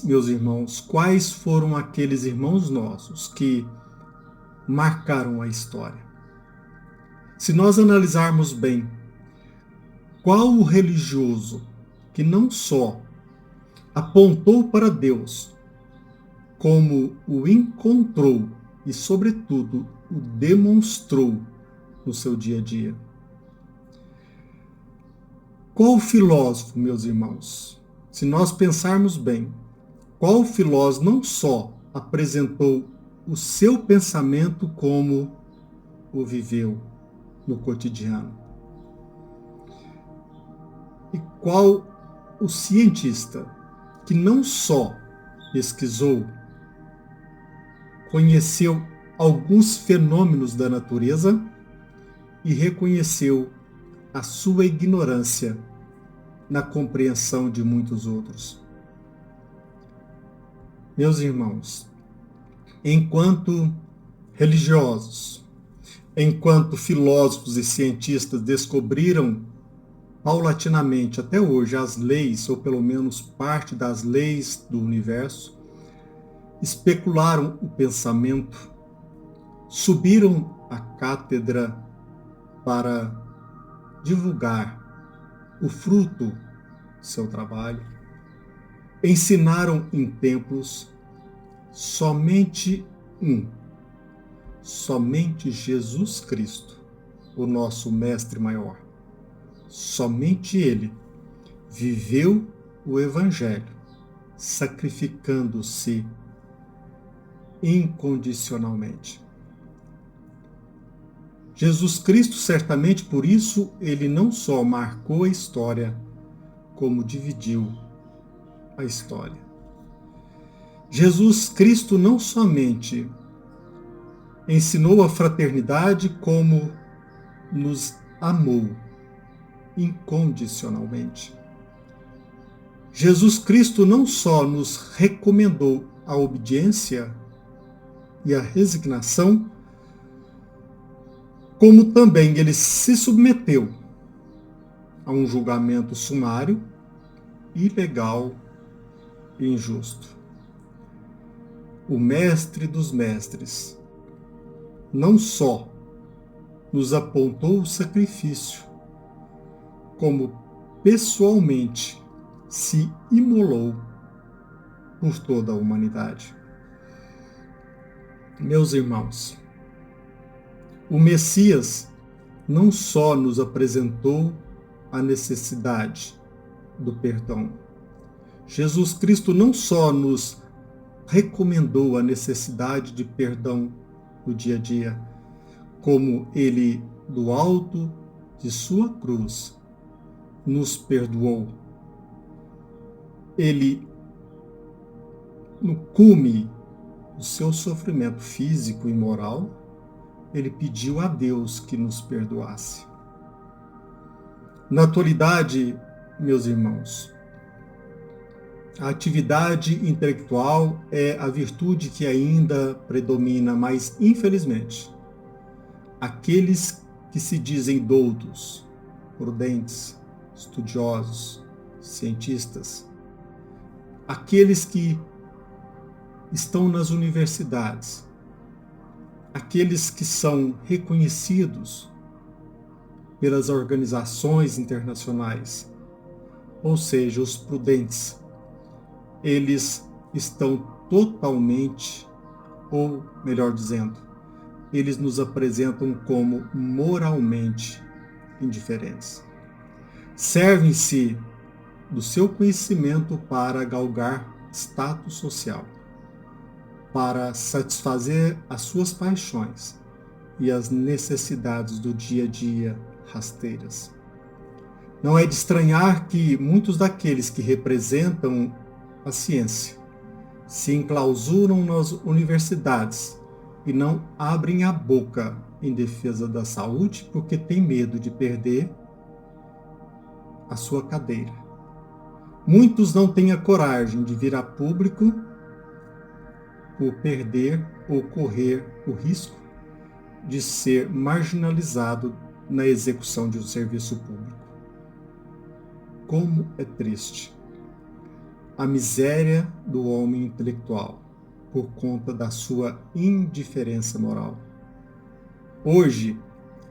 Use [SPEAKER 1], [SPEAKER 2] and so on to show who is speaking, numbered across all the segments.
[SPEAKER 1] Meus irmãos, quais foram aqueles irmãos nossos que marcaram a história? Se nós analisarmos bem, qual o religioso que não só apontou para Deus, como o encontrou e, sobretudo, o demonstrou no seu dia a dia? Qual filósofo, meus irmãos, se nós pensarmos bem, qual filósofo não só apresentou o seu pensamento como o viveu no cotidiano? E qual o cientista que não só pesquisou, conheceu alguns fenômenos da natureza e reconheceu a sua ignorância na compreensão de muitos outros? Meus irmãos, enquanto religiosos, enquanto filósofos e cientistas descobriram paulatinamente até hoje as leis, ou pelo menos parte das leis do universo, especularam o pensamento, subiram à cátedra para divulgar o fruto do seu trabalho, ensinaram em templos, somente Jesus Cristo, o nosso mestre maior. Somente ele viveu o Evangelho, sacrificando-se incondicionalmente. Jesus Cristo, certamente por isso, ele não só marcou a história, como dividiu a história. Jesus Cristo não somente ensinou a fraternidade, como nos amou incondicionalmente. Jesus Cristo não só nos recomendou a obediência e a resignação, como também ele se submeteu a um julgamento sumário, ilegal e injusto. O Mestre dos Mestres não só nos apontou o sacrifício, como pessoalmente se imolou por toda a humanidade. Meus irmãos, o Messias não só nos apresentou a necessidade do perdão. Jesus Cristo não só nos recomendou a necessidade de perdão no dia a dia, como ele, do alto de sua cruz, nos perdoou. Ele, no cume do seu sofrimento físico e moral, ele pediu a Deus que nos perdoasse. Na atualidade, meus irmãos, a atividade intelectual é a virtude que ainda predomina, mas, infelizmente, aqueles que se dizem doutos, prudentes, estudiosos, cientistas, aqueles que estão nas universidades, aqueles que são reconhecidos pelas organizações internacionais, ou seja, os prudentes, eles estão totalmente, ou melhor dizendo, eles nos apresentam como moralmente indiferentes. Servem-se do seu conhecimento para galgar status social, para satisfazer as suas paixões e as necessidades do dia a dia rasteiras. Não é de estranhar que muitos daqueles que representam a ciência se enclausuram nas universidades e não abrem a boca em defesa da saúde porque têm medo de perder a sua cadeira. Muitos não têm a coragem de vir a público por perder ou correr o risco de ser marginalizado na execução de um serviço público. Como é triste. a miséria do homem intelectual por conta da sua indiferença moral. Hoje,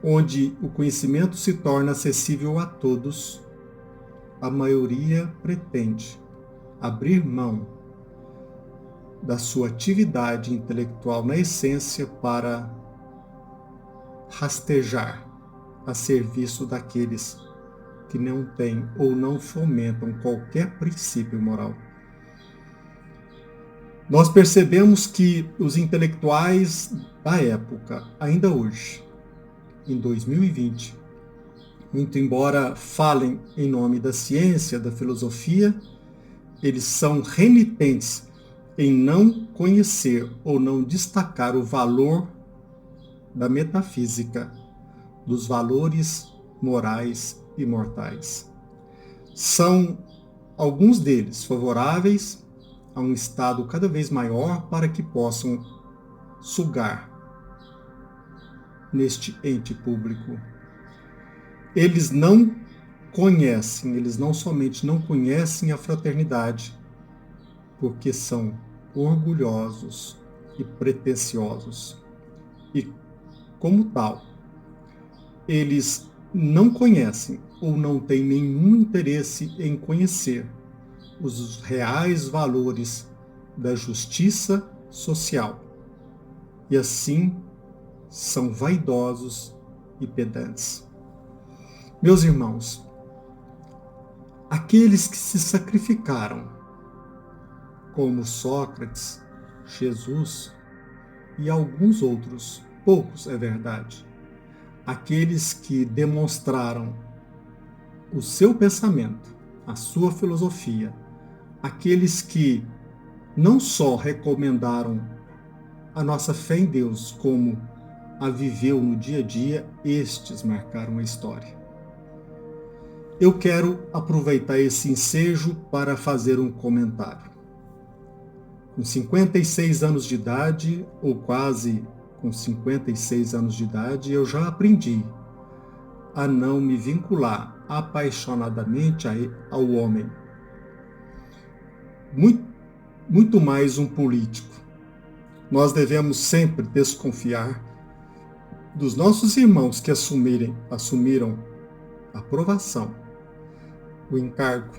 [SPEAKER 1] onde o conhecimento se torna acessível a todos, a maioria pretende abrir mão da sua atividade intelectual na essência para rastejar a serviço daqueles que não têm ou não fomentam qualquer princípio moral. Nós percebemos que os intelectuais da época, ainda hoje, em 2020, muito embora falem em nome da ciência, da filosofia, eles são renitentes em não conhecer ou não destacar o valor da metafísica, dos valores morais e mortais. São alguns deles favoráveis a um Estado cada vez maior para que possam sugar neste ente público. Eles não conhecem, eles não somente não conhecem a fraternidade, porque são orgulhosos e pretensiosos. E, como tal, eles não conhecem ou não têm nenhum interesse em conhecer os reais valores da justiça social. E assim são vaidosos e pedantes. Meus irmãos, aqueles que se sacrificaram, como Sócrates, Jesus e alguns outros, poucos é verdade, aqueles que demonstraram o seu pensamento, a sua filosofia, aqueles que não só recomendaram a nossa fé em Deus, como a viveu no dia a dia, estes marcaram a história. Eu quero aproveitar esse ensejo para fazer um comentário. Com 56 anos de idade, ou quase com 56 anos de idade, eu já aprendi a não me vincular apaixonadamente ao homem. Muito mais um político. Nós devemos sempre desconfiar dos nossos irmãos que assumiram a aprovação, o encargo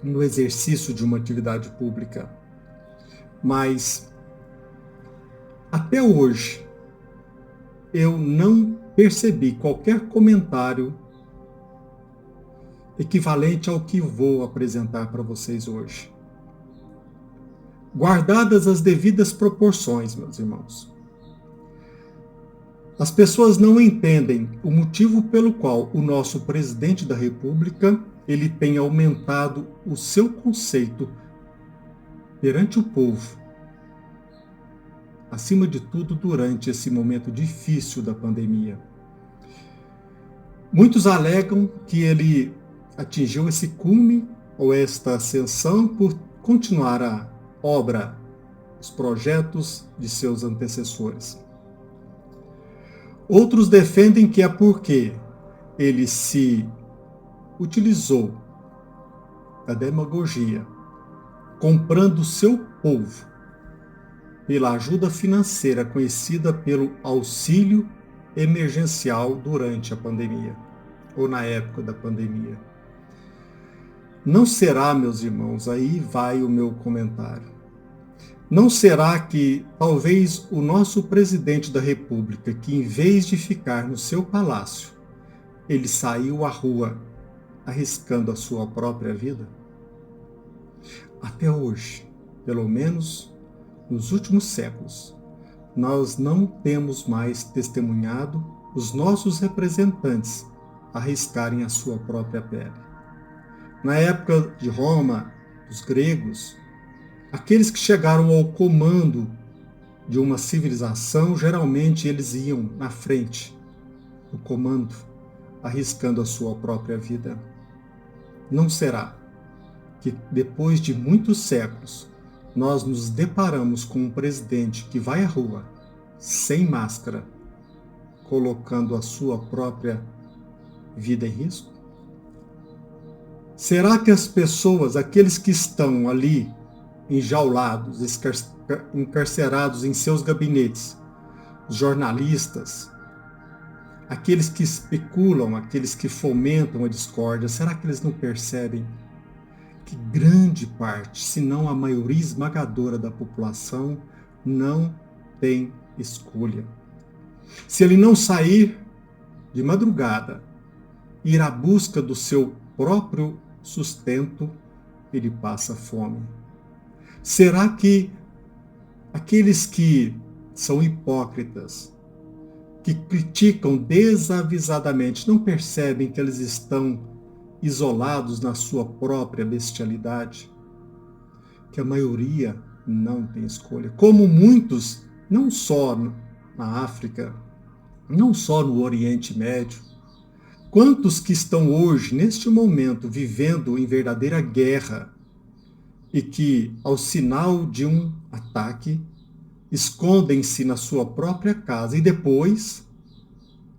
[SPEAKER 1] no exercício de uma atividade pública. Mas, até hoje, eu não percebi qualquer comentário equivalente ao que vou apresentar para vocês hoje. Guardadas as devidas proporções, meus irmãos. As pessoas não entendem o motivo pelo qual o nosso presidente da República ele tem aumentado o seu conceito perante o povo, acima de tudo durante esse momento difícil da pandemia. Muitos alegam que ele atingiu esse cume ou esta ascensão por continuar a obra, os projetos de seus antecessores. Outros defendem que é porque ele se utilizou da demagogia, comprando seu povo pela ajuda financeira conhecida pelo auxílio emergencial durante a pandemia, ou na época da pandemia. Não será, meus irmãos, aí vai o meu comentário, não será que talvez o nosso presidente da República, que em vez de ficar no seu palácio, ele saiu à rua arriscando a sua própria vida? Até hoje, pelo menos nos últimos séculos, nós não temos mais testemunhado os nossos representantes arriscarem a sua própria pele. Na época de Roma, dos gregos, aqueles que chegaram ao comando de uma civilização, geralmente eles iam na frente do comando, arriscando a sua própria vida. Não será que depois de muitos séculos nós nos deparamos com um presidente que vai à rua sem máscara, colocando a sua própria vida em risco? Será que as pessoas, aqueles que estão ali enjaulados, encarcerados em seus gabinetes, os jornalistas, aqueles que especulam, aqueles que fomentam a discórdia, será que eles não percebem que grande parte, se não a maioria esmagadora da população, não tem escolha? Se ele não sair de madrugada, ir à busca do seu próprio sustento, ele passa fome. Será que aqueles que são hipócritas, que criticam desavisadamente, não percebem que eles estão isolados na sua própria bestialidade? Que a maioria não tem escolha. Como muitos, não só na África, não só no Oriente Médio, quantos que estão hoje, neste momento, vivendo em verdadeira guerra e que, ao sinal de um ataque, escondem-se na sua própria casa e depois,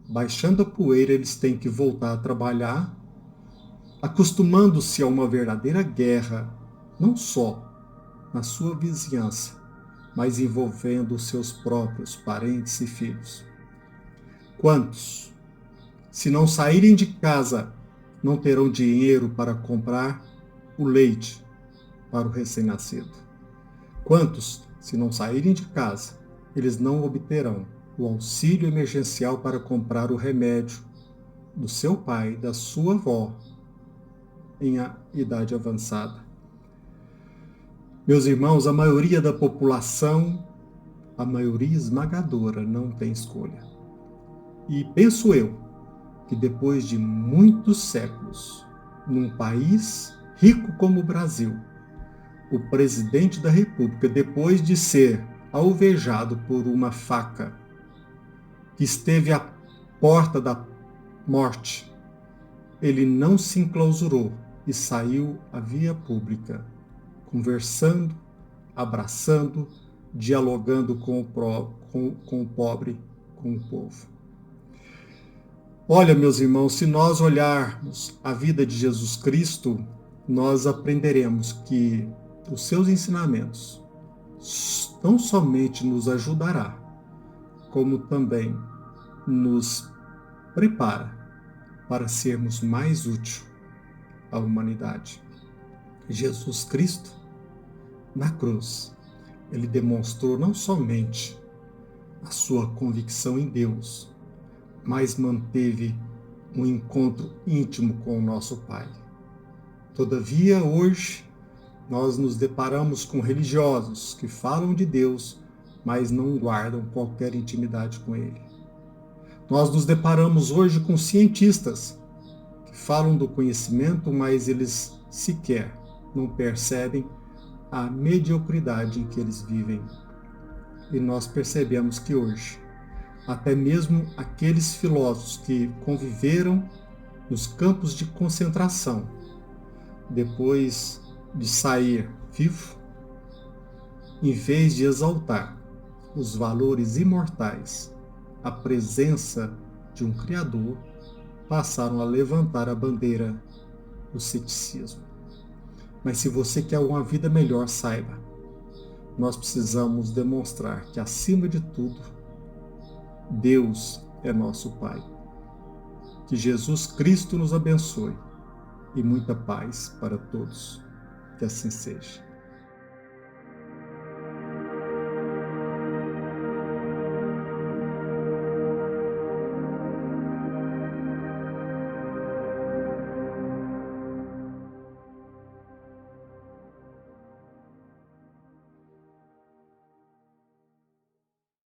[SPEAKER 1] baixando a poeira, eles têm que voltar a trabalhar, acostumando-se a uma verdadeira guerra, não só na sua vizinhança, mas envolvendo os seus próprios parentes e filhos. Quantos, se não saírem de casa, não terão dinheiro para comprar o leite para o recém-nascido? Quantos, se não saírem de casa, eles não obterão o auxílio emergencial para comprar o remédio do seu pai, da sua avó, em idade avançada? Meus irmãos, a maioria da população, a maioria esmagadora, não tem escolha. E penso eu que depois de muitos séculos, num país rico como o Brasil, o presidente da República, depois de ser alvejado por uma faca, que esteve à porta da morte, ele não se enclausurou e saiu à via pública, conversando, abraçando, dialogando com o pobre, com o povo. Olha, meus irmãos, se nós olharmos a vida de Jesus Cristo, nós aprenderemos que os seus ensinamentos não somente nos ajudará, como também nos prepara para sermos mais úteis à humanidade. Jesus Cristo, na cruz, ele demonstrou não somente a sua convicção em Deus, mas manteve um encontro íntimo com o nosso Pai. Todavia, hoje, nós nos deparamos com religiosos que falam de Deus, mas não guardam qualquer intimidade com Ele. Nós nos deparamos hoje com cientistas que falam do conhecimento, mas eles sequer não percebem a mediocridade em que eles vivem. E nós percebemos que hoje, até mesmo aqueles filósofos que conviveram nos campos de concentração, depois de sair vivo, em vez de exaltar os valores imortais, a presença de um Criador, passaram a levantar a bandeira do ceticismo. Mas se você quer uma vida melhor, saiba, nós precisamos demonstrar que, acima de tudo, Deus é nosso Pai. Que Jesus Cristo nos abençoe e muita paz para todos. Que assim seja.